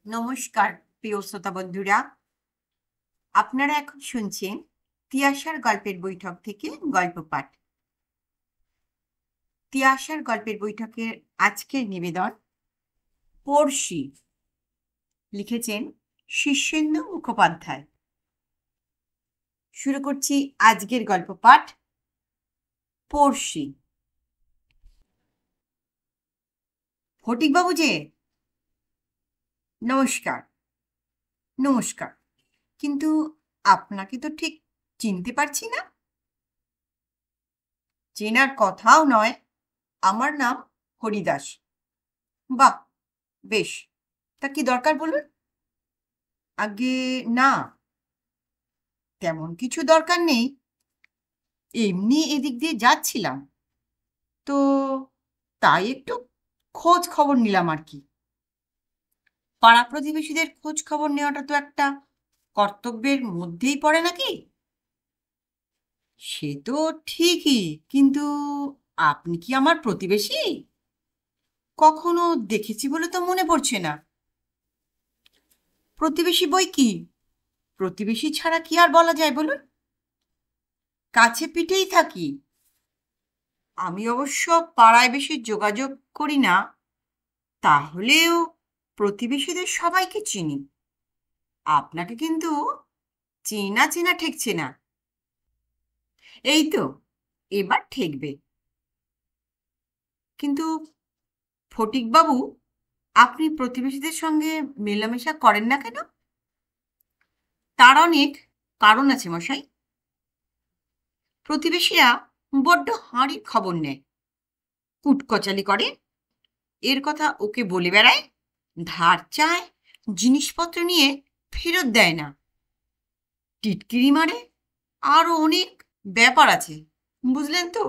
নমস্কার প্রিয় শ্রোতা বন্ধুরা, আপনারা এখন শুনছেন তিয়াশার গল্পের বৈঠক থেকে গল্প পাঠ। তিয়াশার গল্পের বৈঠকের আজকের নিবেদন পড়শি, লিখেছেন শীর্ষেন্দু মুখোপাধ্যায়। শুরু করছি আজকের গল্প পাঠ পড়শি। ফটিকবাবু যে? নমস্কার। নমস্কার, কিন্তু আপনাকে তো ঠিক চিনতে পারছি না। চেনার কথাও নয়, আমার নাম হরিদাস। বাহ, বেশ, তা কি দরকার বলুন? আগে না, তেমন কিছু দরকার নেই, এমনি এদিক দিয়ে যাচ্ছিলাম তো, তাই একটু খোঁজ খবর নিলাম আর কি। পাড়া প্রতিবেশীদের খোঁজ খবর নেওয়াটা তো একটা কর্তব্যের মধ্যেই পড়ে নাকি? সে তো ঠিকই, কিন্তু আপনি কি আমার প্রতিবেশী? কখনো দেখেছি বলে তো মনে পড়ছে না। প্রতিবেশী বই কি, প্রতিবেশী ছাড়া কি আর বলা যায় বলুন? কাছে পিঠেই থাকি। আমি অবশ্য পাড়ায় বেশি যোগাযোগ করি না, তাহলেও প্রতিবেশীদের সবাইকে চিনি। আপনাকে কিন্তু চেনা চেনা ঠেকছে না। এই তো, এবার ঠেকবে। কিন্তু ফটিকবাবু, আপনি প্রতিবেশীদের সঙ্গে মেলামেশা করেন না কেন? তার অনেক কারণ আছে মশাই। প্রতিবেশীরা বড্ড হাঁড়ির খবর নেয়, কুটকচালি করে, এর কথা ওকে বলে বেড়ায়, ধার চায়, জিনিসপত্র নিয়ে ফেরত দেয় না, টিটকিরি মারে, আরও অনেক ব্যাপার আছে, বুঝলেন তো?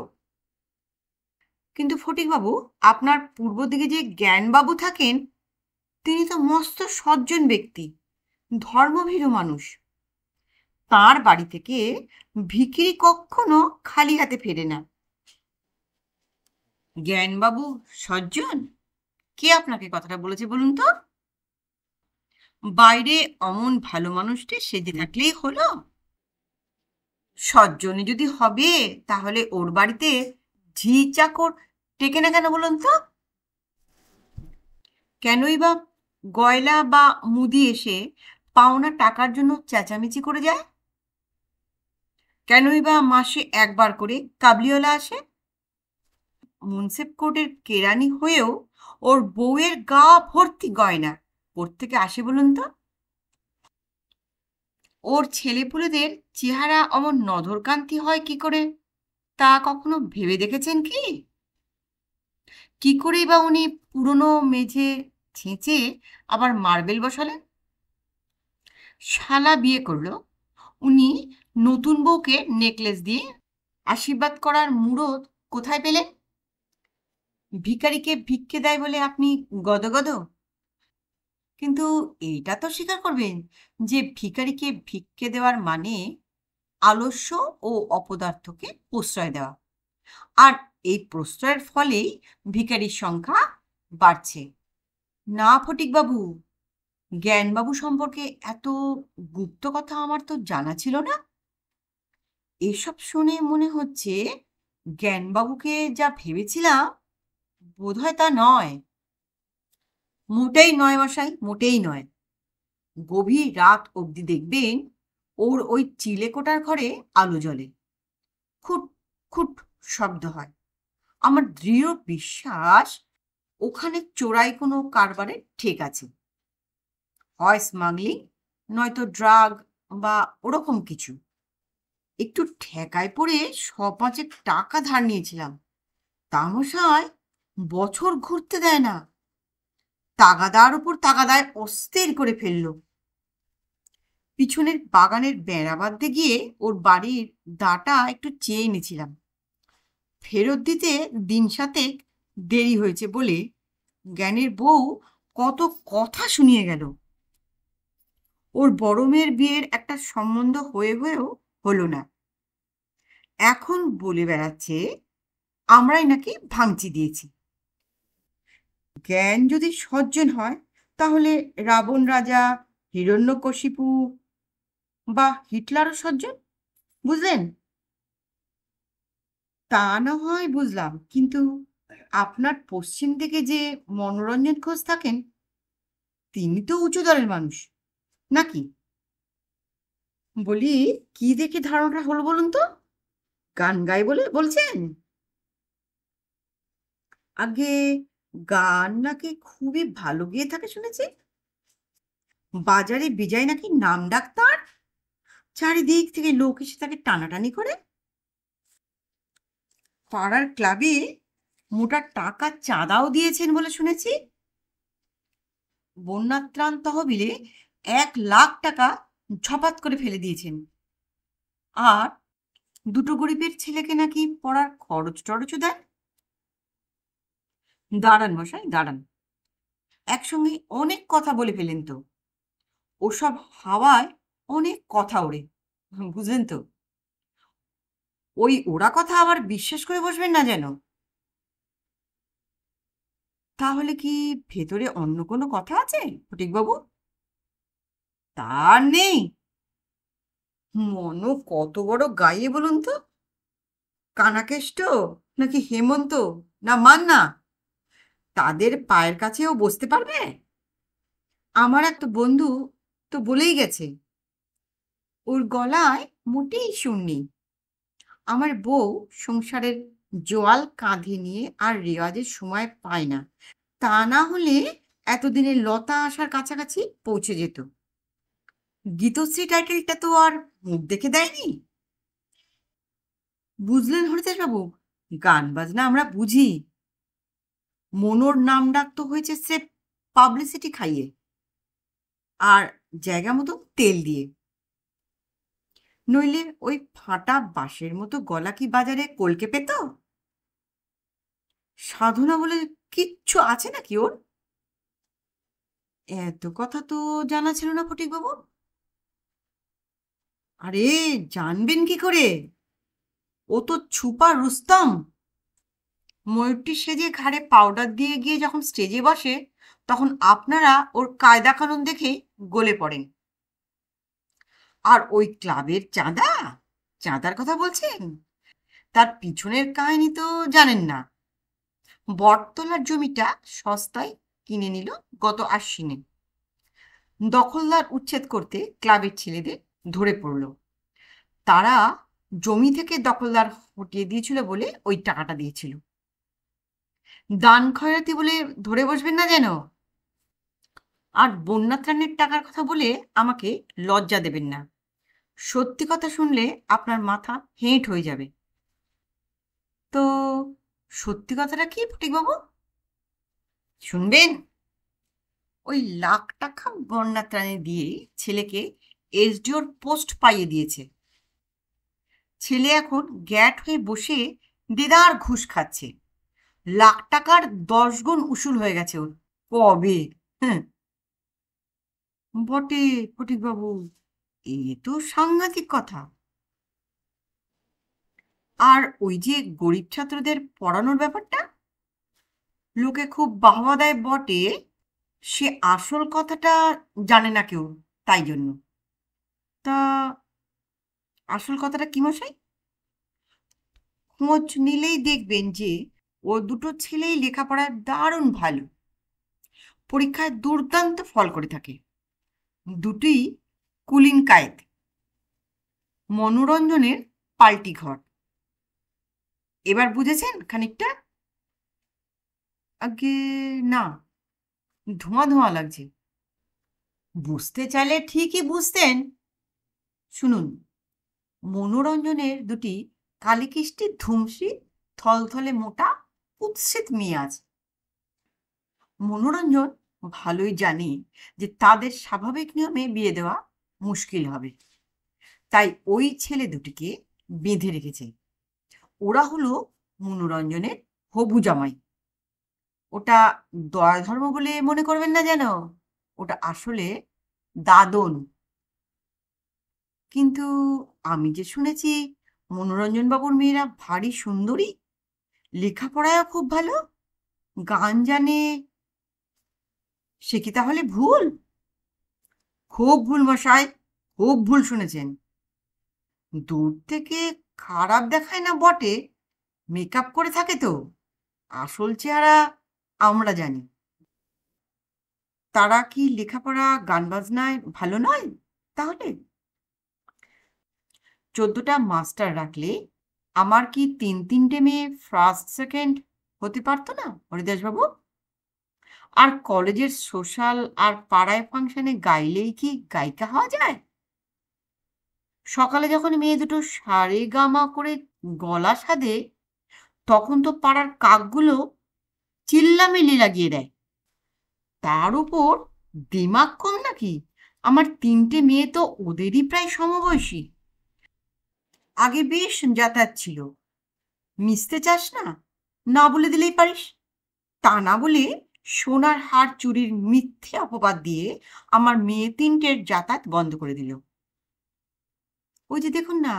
কিন্তু ফটিকবাবু, আপনার পূর্ব দিকে যে জ্ঞানবাবু থাকেন, তিনি তো মস্ত সজ্জন ব্যক্তি, ধর্মভীরু মানুষ। তার বাড়ি থেকে ভিখিরি কখনো খালি হাতে ফেরে না। জ্ঞানবাবু সজ্জন? কে আপনাকে কথাটা বলেছে বলুন তো? বাইরে অমন ভালো মানুষটি সেজে থাকলেই হলো? সজ্জনই যদি হবে, তাহলে ওর বাড়িতে ঝি চাকর টেকে না কেন বলুন তো? কেনই বা গয়লা বা মুদি এসে পাওনা টাকার জন্য চেঁচামেচি করে যায়? কেনই বা মাসে একবার করে কাবলিওয়ালা আসে? মুন্সেফ কোর্টের কেরানি হয়েও ওর বউয়ের গা ভর্তি গয়না কোত্থেকে আসে বলুন তো? ওর ছেলেপুলেদের চেহারা অমন নধরকান্তি হয় কি করে, তা কখনো ভেবে দেখেছেন কি? কি করেই বা উনি পুরনো মেঝে ছেঁচে আবার মার্বেল বসালেন? শালা বিয়ে করলো, উনি নতুন বউকে নেকলেস দিয়ে আশীর্বাদ করার মুরদ কোথায় পেলেন? ভিখারিকে ভিক্ষে দেয় বলে আপনি গদগদ? কিন্তু এইটা তো স্বীকার করবেন যে ভিখারিকে ভিক্ষে দেওয়ার মানে আলস্য ও অপদার্থকে প্রশ্রয় দেওয়া, আর এই প্রশ্রয়ের ফলেই ভিখারির সংখ্যা বাড়ছে। না ফটিকবাবু, জ্ঞানবাবু সম্পর্কে এত গুপ্ত কথা আমার তো জানা ছিল না। এসব শুনে মনে হচ্ছে জ্ঞানবাবুকে যা ভেবেছিলাম বোধহয় তা নয়। মোটেই নয় মশাই, মোটেই নয়। গভীর রাত অবধি দেখবেন ওর ওই চিলেকোঠার ঘরে আলো জ্বলে, খুট খুট শব্দ হয়। আমার দৃঢ় বিশ্বাস ওখানে চোরাই কোনো কারবারের ঠেক আছে, হয় স্মাগলিং, নয়তো ড্রাগ বা ওরকম কিছু। একটু ঠেকায় পড়ে শ৫ টাকা ধার নিয়েছিলাম, তামশায় বছর ঘুরতে দেয় না, তাগাদার উপর তাগাদায় অস্থির করে ফেলল। পিছনের বাগানের বেড়া বাঁধতে গিয়ে ওর বাড়ির দাটা একটু চেয়ে এনেছিলাম, ফেরত দিতে দিন ৭ দেরি হয়েছে বলে জ্ঞানের বউ কত কথা শুনিয়ে গেল। ওর বড় মেয়ের বিয়ের একটা সম্বন্ধ হয়ে হয়েও হলো না, এখন বলে বেড়াচ্ছে আমরাই নাকি ভাঙচি দিয়েছি। জ্ঞান যদি সজ্জন হয়, তাহলে রাবণ রাজা, হিরণ্যকশিপু বা হিটলারও সজ্জন, বুঝলেন? তা না হয় বুঝলাম, কিন্তু আপনার পশ্চিম দিকে যে মনোরঞ্জন ঘোষ থাকেন, তিনি তো উঁচু দরের মানুষ, নাকি? বলি, কি দেখে ধারণাটা হলো বলুন তো? গান গায় বলে বলছেন? আগে গান নাকি খুবই ভালো গেয়ে থাকে শুনেছি। বাজারে বিজয় নাকি নাম ডাক্তার, চারিদিক থেকে লোক এসে তাকে টানাটানি করে। পাড়ার ক্লাবে মোটা টাকা চাঁদাও দিয়েছেন বলে শুনেছি। বন্যাত্রাণ তহবিলে 1 লাখ টাকা ঝপাত করে ফেলে দিয়েছেন। আর দুটো গরিবের ছেলেকে নাকি পড়ার খরচ টরচও দেন। দাঁড়ান মশাই, দাঁড়ান। একসঙ্গে অনেক কথা বলে ফেলেন তো। ওসব হাওয়ায় অনেক কথা ওড়ে, বুঝলেন তো? ওই ওরা কথা আবার বিশ্বাস করে বসবেন না যেন। তাহলে কি ভেতরে অন্য কোনো কথা আছে ফটিকবাবু? তার নেই? মনো কত বড় গাইয়ে বলুন তো? কানাকেষ্ট নাকি হেমন্ত না মান্না, তাদের পায়ের কাছেও বসতে পারবে? আমার একটা বন্ধু তো বলেই গেছে, ওর গলায় মোটেই সুর নেই। আমার বউ সংসারের জোয়াল কাঁধে নিয়ে আর রেওয়াজের সময় পায় না, তা না হলে এতদিনে লতা আসার কাছাকাছি পৌঁছে যেত। গীতশ্রী টাইটেলটা তো আর মুখ দেখে দেয়নি। বুঝলেন হরিদাস বাবু, গান বাজনা আমরা বুঝি, মনোর নাম ডাক তো হয়েছে স্রেফ পাবলিসিটি খাইয়ে আর জায়গা মতো তেল দিয়ে। নইলে ওই ফাটা বাঁশের মতো গলা কি বাজারে কলকে পেত? সাধনা বলে কিচ্ছু আছে নাকি ওর? এত কথা তো জানা ছিল না ফটিকবাবু। আরে, জানবেন কি করে? ও তো ছুপা রুস্তম। ময়ূরটি সেজে ঘাড়ে পাউডার দিয়ে গিয়ে যখন স্টেজে বসে, তখন আপনারা ওর কায়দা কানুন দেখে গলে পড়েন। আর ওই ক্লাবের চাঁদা, চাঁদার কথা বলছেন, তার পিছনের কাহিনী তো জানেন না। বটতলার জমিটা সস্তায় কিনে নিল গত আশ্বিনে। দখলদার উচ্ছেদ করতে ক্লাবের ছেলেদের ধরে পড়ল। তারা জমি থেকে দখলদার হটিয়ে দিয়েছিল বলে ওই টাকাটা দিয়েছিল। দান খয়রাতি বলে ধরে বসবেন না যেন। আর বন্যা ত্রাণের টাকার কথা বলে আমাকে লজ্জা দেবেন না। সত্যি কথা শুনলে আপনার মাথা হেঁট হয়ে যাবে। তো সত্যি কথাটা কি ফটিকবাবু? শুনবেন? ওই 1 লাখ টাকা বন্যা ত্রাণে দিয়ে ছেলেকে এসডিওর পোস্ট পাইয়ে দিয়েছে। ছেলে এখন গ্যাট হয়ে বসে দেদার ঘুষ খাচ্ছে। 1 লাখ টাকার 10 গুণ উসুল হয়ে গেছে ওর। কবে? হ্যাঁ, বটে ফটিকবাবু, এ তো সাংঘাতিক কথা। আর ওই যে গরিব ছাত্রদের পড়ানোর ব্যাপারটা, লোকে খুব বাহবা দেয় বটে, সে আসল কথাটা জানে না কেউ, তাই জন্য। তা আসল কথাটা কি মশাই? খোঁজ নিলেই দেখবেন যে ও দুটো ছেলেই লেখাপড়ায় দারুণ ভালো, পরীক্ষায় দুর্দান্ত ফল করে থাকে। দুটোই কুলীন কায়েত, মনোরঞ্জনের পাল্টি ঘর। এবার বুঝেছেন খানিকটা? আগে না, ধোঁয়া ধোঁয়া লাগছে। বুঝতে চাইলে ঠিকই বুঝতেন। শুনুন, মনোরঞ্জনের দুটি কালিকিষ্টি ধুমসি, থলথলে মোটা কুৎসিত মেয়ে আছে। মনোরঞ্জন ভালোই জানে যে তাদের স্বাভাবিক নিয়মে বিয়ে দেওয়া মুশকিল হবে, তাই ওই ছেলে দুটিকে বেঁধে রেখেছে। ওরা হলো মনোরঞ্জনের হবু জামাই। ওটা দয়া ধর্ম বলে মনে করবেন না যেন, ওটা আসলে দাদন। কিন্তু আমি যে শুনেছি মনোরঞ্জন বাবুর মেয়েরা ভারী সুন্দরী, লেখাপড়ায়ও খুব ভালো, গান জানে, সে কি তাহলে ভুল? খুব ভুল মশাই, খুব ভুল শুনেছেন। দূর থেকে খারাপ দেখায় না বটে, মেকআপ করে থাকে তো। আসল চেহারা আমরা জানি। তারা কি লেখাপড়া গান বাজনায় ভালো নয় তাহলে? 14টা মাস্টার রাখলে আমার কি 3-3টে মেয়ে ফার্স্ট সেকেন্ড হতে পারতো না হরিদাসবাবু? আর কলেজের সোশ্যাল আর পাড়ায় ফাংশনে গাইলেই কি গায়িকা হওয়া যায়? সকালে যখন মেয়ে দুটো সারেগামা করে গলা সাধে, তখন তো পাড়ার কাকগুলো চিল্লামিল্লি লাগিয়ে দেয়। তার উপর দিমাগ কম নাকি? আমার 3টে মেয়ে তো ওদেরই প্রায় সমবয়সী। আগে বেশ যাতায়াত ছিল। মিশতে চাস না? না বলে দিলেই পারিস। তা না বলে সোনার হার চুরির মিথ্যে অপবাদ দিয়ে আমার মেয়ে 3টের যাতায়াত বন্ধ করে দিল। ওই যে দেখুন না,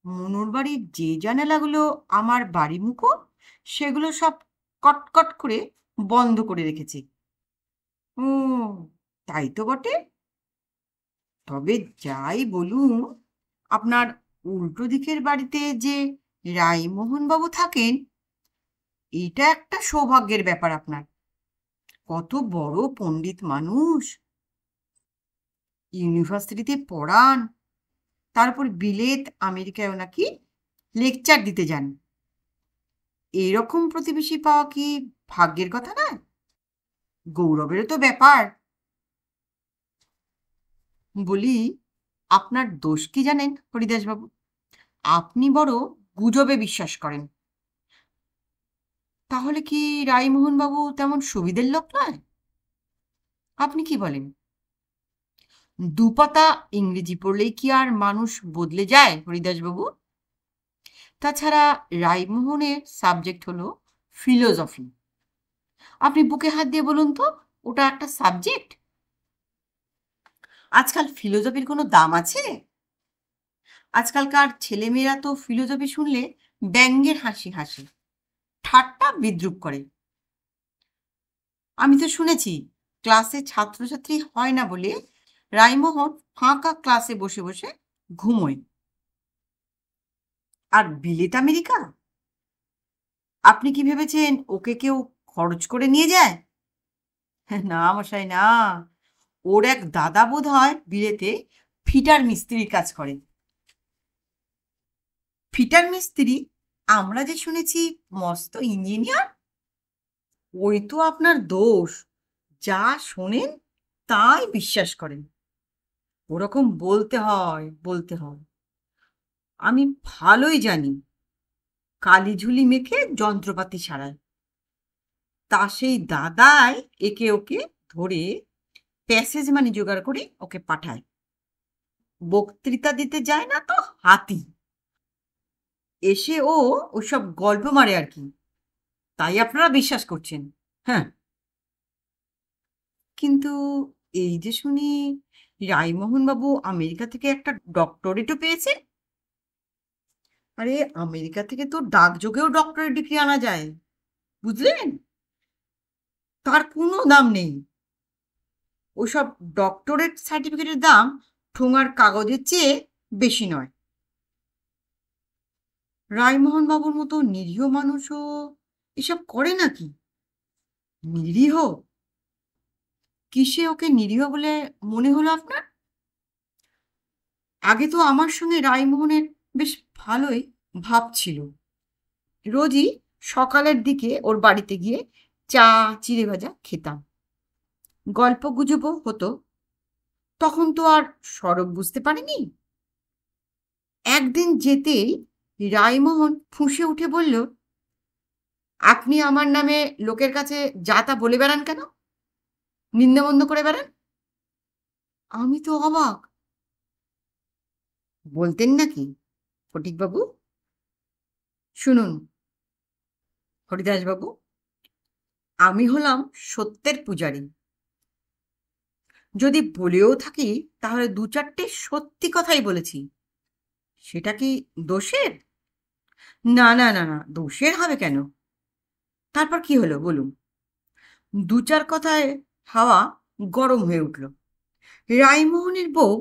মনুর বাড়ির যে জানালাগুলো আমার বাড়ি মুখো, সেগুলো সব কটকট করে বন্ধ করে রেখেছে। ও, তাই তো বটে। তবে যাই বলুন, আপনার উল্টো দিকের বাড়িতে যে রায়মোহন বাবু থাকেন, এটা একটা সৌভাগ্যের ব্যাপার আপনার। কত বড় পণ্ডিত মানুষ, ইউনিভার্সিটিতে পড়ান, তারপর বিলেত আমেরিকায়ও নাকি লেকচার দিতে যান। এরকম প্রতিবেশী পাওয়া কি ভাগ্যের কথা না? গৌরবেরও তো ব্যাপার। বলি, আপনার দোষ কি জানেন হরিদাসবাবু? আপনি বড় গুজবে বিশ্বাস করেন। তাহলে কি রায়মোহন বাবু তেমন সুবিধের লোক নয়? আপনি কি বলেন? দুপাতা ইংরেজি পড়লেই কি আর মানুষ বদলে যায় হরিদাসবাবু? তাছাড়া রায়মোহনের সাবজেক্ট হলো ফিলোসফি। আপনি বুকে হাত দিয়ে বলুন তো, ওটা একটা সাবজেক্ট? আজকাল ফিলোসফির কোনো দাম আছে? আজকালকার ছেলেমেয়েরা তো ফিলোসফি শুনলে ব্যঙ্গের হাসি হাসে, ঠাট্টা বিদ্রুপ করে। আমি তো শুনেছি ক্লাসে ছাত্রছাত্রী হয় না বলে রায়মোহন ফাঁকা ক্লাসে বসে বসে ঘুমোয়। আর বিলেত আমেরিকা, আপনি কি ভেবেছেন ওকে কেউ খরচ করে নিয়ে যায়? না মশাই, না। ওর এক দাদা বোধ হয় বিলেতে ফিটার মিস্ত্রির কাজ করে। ফিটার মিস্ত্রি? আমরা যে শুনেছি মস্ত ইঞ্জিনিয়ার। ওই তো আপনার দোষ, যা শোনেন তাই বিশ্বাস করেন। ওরকম বলতে হয়, বলতে হয়। আমি ভালোই জানি কালিঝুলি মেখে যন্ত্রপাতি সারায়। তা সেই দাদাই একে ওকে ধরে প্যাসেজ মানি জোগাড় করে ওকে পাঠায়। বক্তৃতা দিতে যায় না তো হাতি। এসে ও ওসব গল্প মারে আর কি, তাই আপনারা বিশ্বাস করছেন। হ্যাঁ, কিন্তু এই যে শুনি রায়মোহন বাবু আমেরিকা থেকে একটা ডক্টরেটও পেয়েছে। আরে, আমেরিকা থেকে তো ডাকযোগেও ডক্টরেট ডিগ্রি আনা যায়, বুঝলেন? তার কোনো দাম নেই। ওসব ডক্টরেট সার্টিফিকেটের দাম ঠোঙার কাগজের চেয়ে বেশি নয়। রায়মোহন বাবুর মতো নিরীহ মানুষও এসব করে নাকি? নিরীহ? কিসে ওকে নিরীহ বলে মনে হলো আপনার? আগে তো আমার সঙ্গে রায়মোহনের বেশ ভালোই ভাব ছিল। রোজই সকালের দিকে ওর বাড়িতে গিয়ে চা চিড়ে ভাজা খেতাম, গল্প গুজবও হতো। তখন তো আর সড়ক বুঝতে পারিনি। একদিন যেতেই রায়মোহন ফুঁসে উঠে বলল, আপনি আমার নামে লোকের কাছে যা তা বলে বেড়ান কেন? নিন্দামন্দ করে বেড়ান। আমি তো অবাক। বলতেন নাকি ফটিকবাবু? শুনুন হরিদাসবাবু, আমি হলাম সত্যের পূজারী। যদি বলেও থাকি তাহলে 2-4টে সত্যি কথাই বলেছি। সেটা কি দোষের? না না না না, দোষের হবে কেন? তারপর কি হলো বলুন? 2-4 কথায় হাওয়া গরম হয়ে উঠল। রায়মোহনের বউ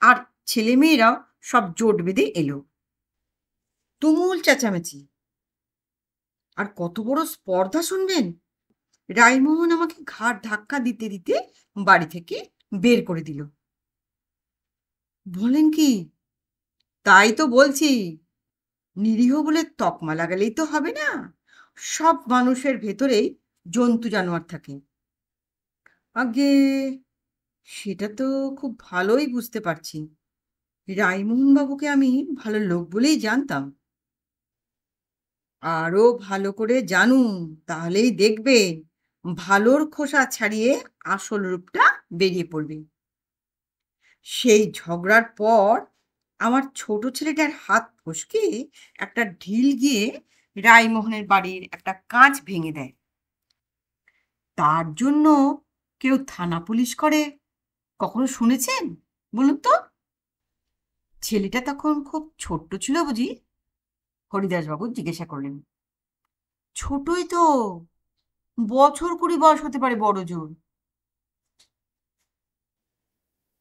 আর ছেলেমেয়েরাও সব জোট বেঁধে এলো। তুমুল চেঁচামেচি। আর কত বড় স্পর্ধা শুনবেন! রায়মোহন আমাকে ঘাড় ধাক্কা দিতে দিতে বাড়ি থেকে বের করে দিল। বলেন কি? তাই তো বলছি, নিরীহ বলে তকমা লাগালেই তো হবে না। সব মানুষের ভেতরেই জন্তু জানোয়ার থাকে। আগে সেটা তো খুব ভালোই বুঝতে পারছি। রায়মোহন বাবুকে আমি ভালো লোক বলেই জানতাম। আরো ভালো করে জানুন, তাহলেই দেখবেন ভালোর খোসা ছাড়িয়ে আসল রূপটা বেরিয়ে পড়বে। সেই ঝগড়ার পর আমার ছোট ছেলেটার হাত ফসকে একটা ঢিল গিয়ে রায়মোহনের বাড়ির একটা কাঁচ ভেঙে দেয়। তার জন্য কেউ থানা পুলিশ করে কখনো শুনেছেন বলুন তো? ছেলেটা তখন খুব ছোট্ট ছিল বুঝি? হরিদাসবাবু জিজ্ঞাসা করলেন। ছোটই তো, বছর কুড়ি বয়স হতে পারে বড় জোর।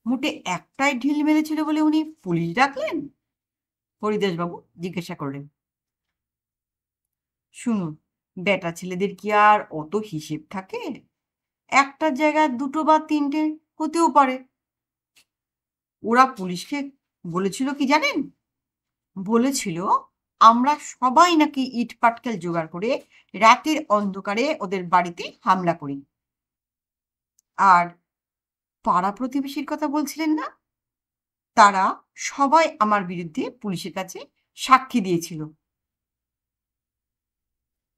মোটে একটাই ঢিল মেরেছিল বলে উনি পুলিশ ডাকলেন? হরিদাসবাবু জিজ্ঞাসা করলেন। শুনুন, বেটা ছেলেদের কি আর অত হিসেব থাকে? একটার জায়গায় দুটো বা তিনটে হতেও পারে। ওরা পুলিশকে বলেছিল কি জানেন? বলেছিল আমরা সবাই নাকি ইট পাটকেল জোগাড় করে রাতের অন্ধকারে ওদের বাড়িতে হামলা করি। আর পাড়া প্রতিবেশীর কথা বলছিলেন না? তারা সবাই আমার বিরুদ্ধে পুলিশের কাছে সাক্ষী দিয়েছিল।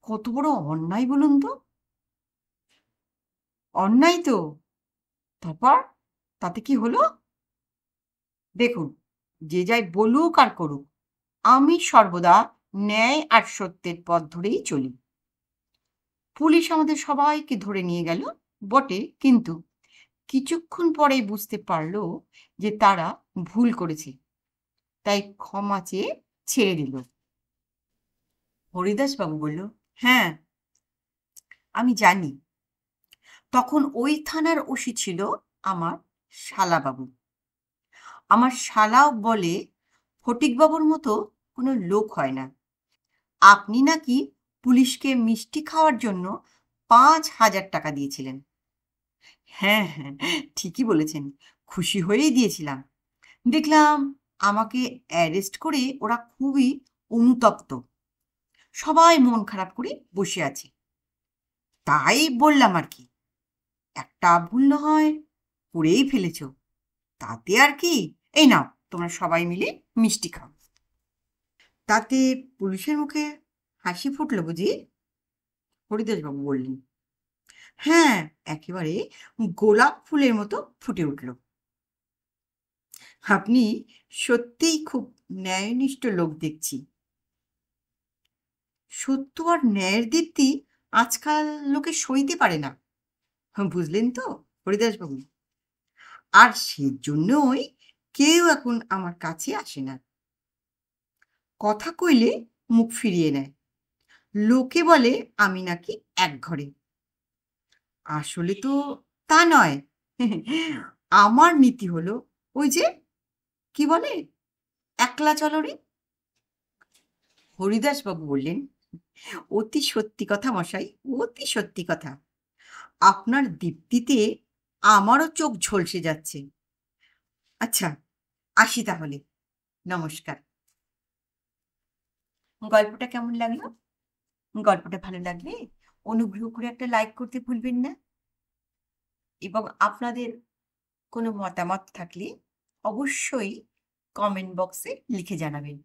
কত বড় অন্যায় বলুন তো? অন্যায় তো। তারপর তাতে কি হলো? দেখুন, যে যাই বলুক আর করুক, আমি সর্বদা ন্যায় আর সত্যের পথ ধরেই চলি। পুলিশ আমাদের সবাইকে ধরে নিয়ে গেল বটে, কিন্তু কিছুক্ষণ পরেই বুঝতে পারলো যে তারা ভুল করেছে, তাই ক্ষমা চেয়ে ছেড়ে দিল। হরিদাসবাবু বলল, হ্যাঁ, আমি জানি। তখন ওই থানার ওসি ছিল আমার শালাবাবু। আমার শালাও বলে ফটিকবাবুর মতো কোনো লোক হয় না। আপনি নাকি পুলিশকে মিষ্টি খাওয়ার জন্য 5,000 টাকা দিয়েছিলেন। হ্যাঁ হ্যাঁ, ঠিকই বলেছেন, খুশি হয়েই দিয়েছিলাম। দেখলাম আমাকে অ্যারেস্ট করে ওরা খুবই অনুতপ্ত, সবাই মন খারাপ করে বসে আছে। তাই বললাম আর কি, একটা ভুল না হয় করেই ফেলেছ, তাতে আর কি, এই নাও তোমরা সবাই মিলে মিষ্টি খাও। তাতে পুলিশের মুখে হাসি ফুটল বুঝি? হরিদাসবাবু বললেন। হ্যাঁ, একেবারে গোলাপ ফুলের মতো ফুটে উঠল। আপনি সত্যিই খুব ন্যায়নিষ্ঠ লোক দেখছি। সত্য আর ন্যায়ের দীপ্তি আজকাল লোকে সইতে পারে না, বুঝলেন তো হরিদাসবাবু? আর সেজন্যই কেউ এখন আমার কাছে আসে না। কথা কইলে মুখ ফিরিয়ে নেয়। লোকে বলে আমি নাকি একঘরে। আসলে তো তা নয়। আমার নীতি হলো ওই যে কি বলে, একলা চলো রে। হরিদাসবাবু বললেন, অতি সত্যি কথা মশাই, অতি সত্যি কথা। আপনার দীপ্তিতে আমারও চোখ ঝলসে যাচ্ছে। আচ্ছা, আসি তাহলে। নমস্কার। গল্পটা কেমন লাগলো? গল্পটা ভালো লাগলে অনুগ্রহ করে একটা লাইক করতে ভুলবেন না, এবং আপনাদের কোনো মতামত থাকলে অবশ্যই কমেন্ট বক্সে লিখে জানাবেন।